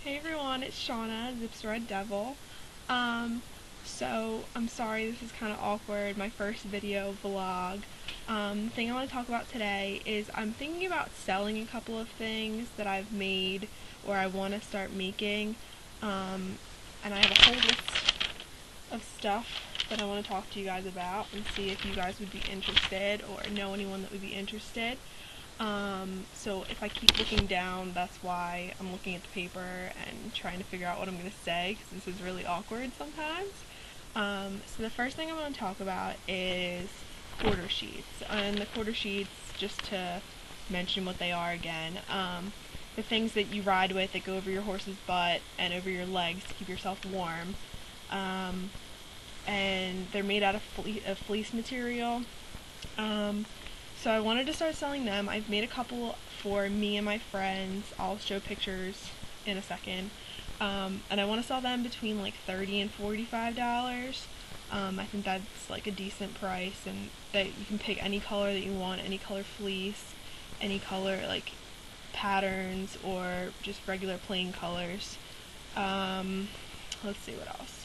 Hey everyone, it's Shauna, Zips Red Devil. Um, so I'm sorry this is kind of awkward, my first video vlog. The thing I want to talk about today is I'm thinking about selling a couple of things that I've made or I want to start making. And I have a whole list of stuff that I want to talk to you guys about and see if you guys would be interested or know anyone that would be interested. So if I keep looking down, that's why I'm looking at the paper and trying to figure out what I'm going to say, because this is really awkward sometimes. So the first thing I want to talk about is quarter sheets. And the quarter sheets, just to mention what they are again, the things that you ride with that go over your horse's butt and over your legs to keep yourself warm. And they're made out of fleece material. So I wanted to start selling them. I've made a couple for me and my friends. I'll show pictures in a second. And I want to sell them between like $30 and $45. I think that's like a decent price, and that you can pick any color that you want, any color fleece, any color like patterns, or just regular plain colors. Let's see what else.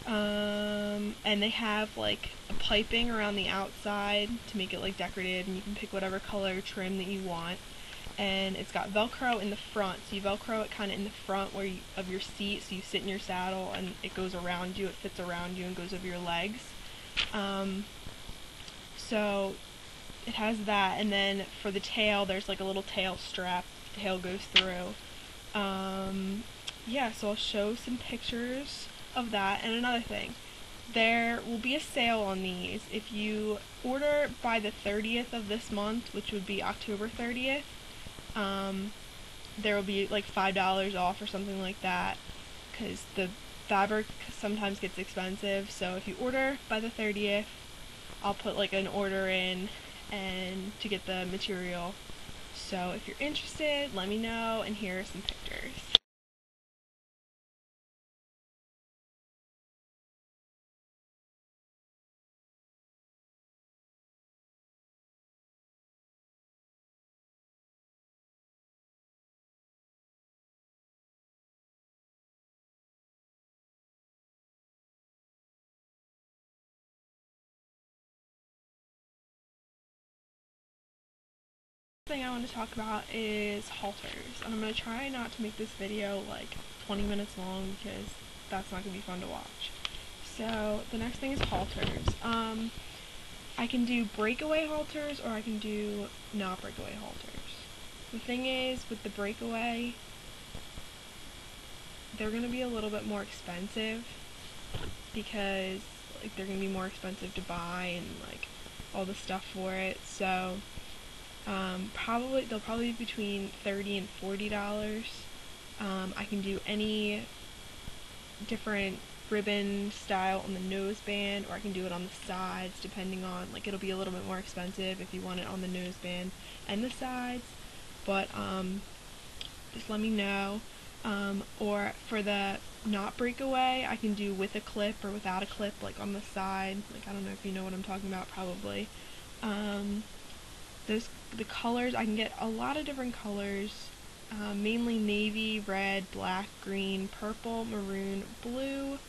And they have like a piping around the outside to make it like decorative, and you can pick whatever color trim that you want. And it's got Velcro in the front, so you Velcro it kind of in the front of your seat, so you sit in your saddle and it goes around you, it fits around you and goes over your legs. So it has that, and then for the tail, there's like a little tail strap. The tail goes through. Yeah, so I'll show some pictures of that. And another thing, there will be a sale on these. If you order by the 30th of this month, which would be October 30th, there will be like $5 off or something like that, because the fabric sometimes gets expensive. So if you order by the 30th, I'll put like an order in and to get the material. So if you're interested, let me know, and here are some pictures. Thing I want to talk about is halters, and I'm going to try not to make this video like 20 minutes long, because that's not going to be fun to watch. So the next thing is halters. I can do breakaway halters, or I can do not breakaway halters. The thing is, with the breakaway, they're going to be a little bit more expensive, because like they're going to be more expensive to buy and like all the stuff for it. So they'll probably be between $30 and $40. I can do any different ribbon style on the noseband, or I can do it on the sides, depending on, like, it'll be a little bit more expensive if you want it on the noseband and the sides, but just let me know. Or for the not breakaway, I can do with a clip or without a clip, like on the side. Like, I don't know if you know what I'm talking about, probably. The colors, I can get a lot of different colors, mainly navy, red, black, green, purple, maroon, blue,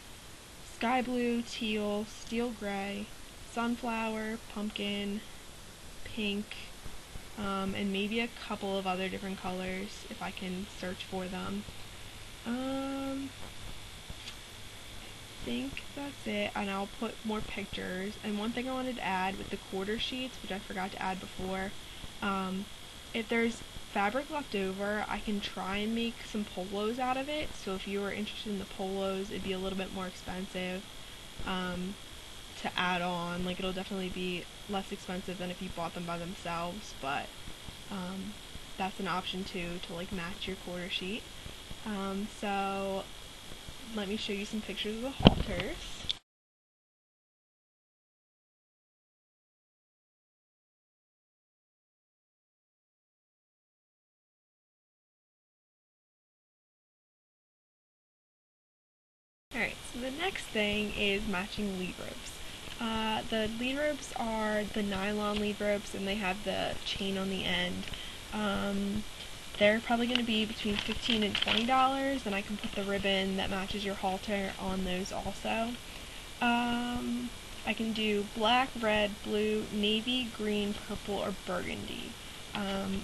sky blue, teal, steel gray, sunflower, pumpkin, pink, and maybe a couple of other different colors if I can search for them. I think that's it, and I'll put more pictures. And one thing I wanted to add with the quarter sheets, which I forgot to add before, if there's fabric left over, I can try and make some polos out of it. So if you were interested in the polos, it'd be a little bit more expensive to add on. Like, it'll definitely be less expensive than if you bought them by themselves, but that's an option too, to like match your quarter sheet. So let me show you some pictures of the halters. Alright, so the next thing is matching lead ropes. The lead ropes are the nylon lead ropes, and they have the chain on the end. they're probably going to be between $15 and $20, and I can put the ribbon that matches your halter on those also. I can do black, red, blue, navy, green, purple, or burgundy.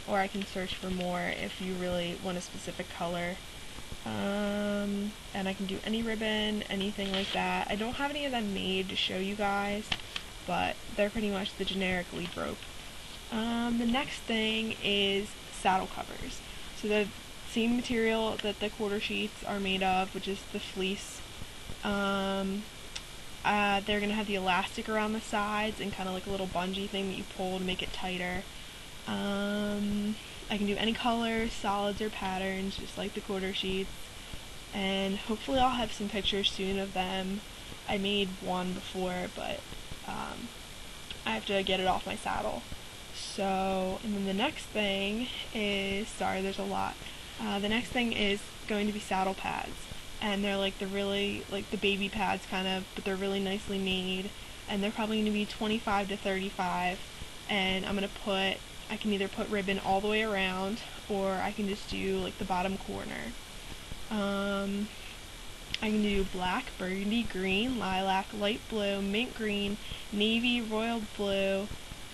Or I can search for more if you really want a specific color. And I can do any ribbon, anything like that. I don't have any of them made to show you guys, but they're pretty much the generic lead rope. The next thing is saddle covers. So the same material that the quarter sheets are made of, which is the fleece. They're going to have the elastic around the sides and kind of like a little bungee thing that you pull to make it tighter. I can do any color, solids, or patterns, just like the quarter sheets. And hopefully I'll have some pictures soon of them. I made one before, but I have to get it off my saddle. So, and then the next thing is, sorry, there's a lot. The next thing is going to be saddle pads. And they're like the really, like the baby pads kind of, but they're really nicely made. And they're probably going to be 25 to 35. And I'm going to put, I can either put ribbon all the way around, or I can just do like the bottom corner. I can do black, burgundy, green, lilac, light blue, mint green, navy, royal blue,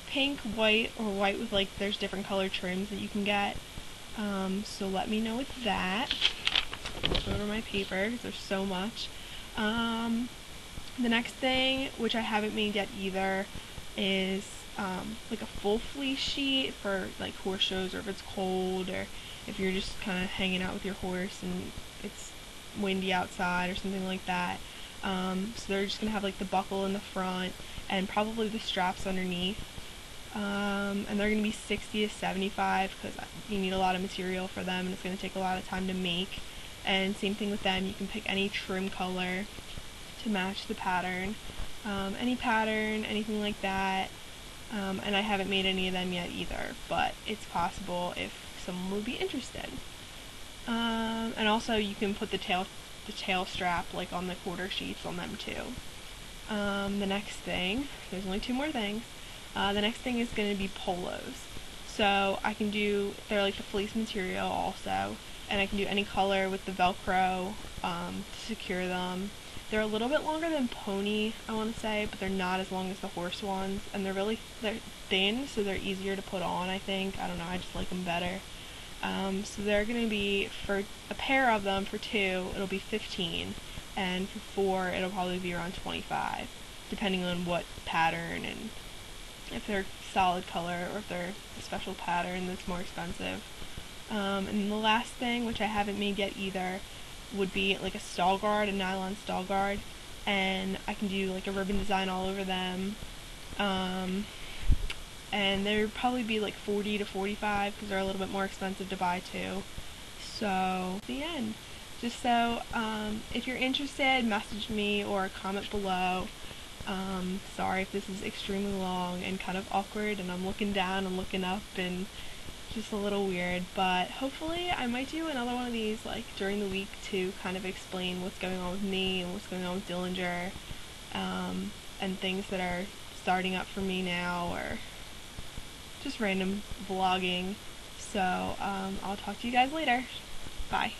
pink, white, or white with like, there's different color trims that you can get. So let me know with that. Go over my paper because there's so much. The next thing, which I haven't made yet either, is like a full fleece sheet for like horse shows, or if it's cold, or if you're just kind of hanging out with your horse and it's windy outside or something like that. So they're just gonna have like the buckle in the front and probably the straps underneath. And they're gonna be 60 to 75 because you need a lot of material for them and it's gonna take a lot of time to make. And same thing with them, you can pick any trim color to match the pattern. Any pattern, anything like that. And I haven't made any of them yet either, but it's possible if someone would be interested. And also you can put the tail strap like on the quarter sheets on them too. The next thing, there's only two more things. The next thing is going to be polos. So I can do, they're like the fleece material also, and I can do any color with the Velcro to secure them. They're a little bit longer than pony, I want to say, but they're not as long as the horse ones, and they're thin, so they're easier to put on, I think. I don't know, I just like them better. So they're going to be, for a pair of them, for two, it'll be 15, and for four, it'll probably be around 25, depending on what pattern, and if they're solid color, or if they're a special pattern that's more expensive. And the last thing, which I haven't made yet either, would be like a stall guard, a nylon stall guard, and I can do like a ribbon design all over them. And they would probably be like 40 to 45 because they're a little bit more expensive to buy too. So, the end. Just so, if you're interested, message me or comment below. Sorry if this is extremely long and kind of awkward and I'm looking down and looking up and just a little weird, but hopefully I might do another one of these like during the week to kind of explain what's going on with me and what's going on with Dillinger, and things that are starting up for me now, or just random vlogging. So I'll talk to you guys later. Bye.